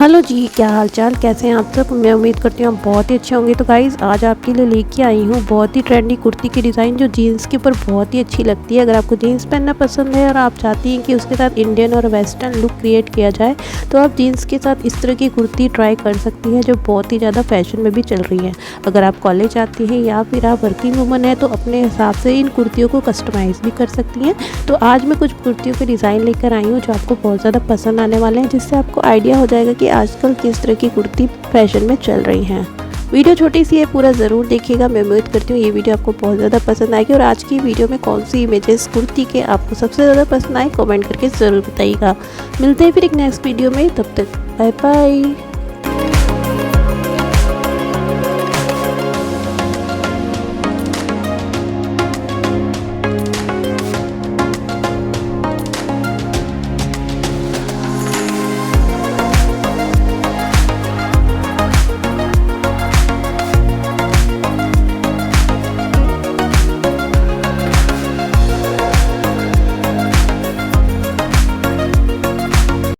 Hello जी, क्या हाल चाल, कैसे हैं आप सब। मैं उम्मीद करती हूँ आप बहुत ही अच्छे होंगे। तो गाइज़ आज आपके लिए लेके आई हूँ बहुत ही ट्रेंडी कुर्ती की डिज़ाइन जो जीन्स के ऊपर बहुत ही अच्छी लगती है। अगर आपको जीन्स पहनना पसंद है और आप चाहती हैं कि उसके साथ इंडियन और वेस्टर्न लुक क्रिएट किया जाए तो आप जीन्स के साथ इस तरह की कुर्ती ट्राई कर सकती हैं जो बहुत ही ज़्यादा फैशन में भी चल रही है। अगर आप कॉलेज आती हैं या फिर आप वर्किंग वूमन है तो अपने हिसाब से इन कुर्तियों को कस्टमाइज़ भी कर सकती हैं। तो आज मैं कुछ कुर्तियों के डिज़ाइन लेकर आई हूँ जो आपको बहुत ज़्यादा पसंद आने वाले हैं, जिससे आपको आइडिया हो जाएगा कि आजकल किस तरह की कुर्ती फैशन में चल रही हैं। वीडियो छोटी सी है, पूरा ज़रूर देखिएगा। मैं उम्मीद करती हूँ ये वीडियो आपको बहुत ज़्यादा पसंद आएगी। और आज की वीडियो में कौन सी इमेजेस कुर्ती के आपको सबसे ज़्यादा पसंद आए कमेंट करके ज़रूर बताइएगा। मिलते हैं फिर एक नेक्स्ट वीडियो में, तब तक बाय बाय।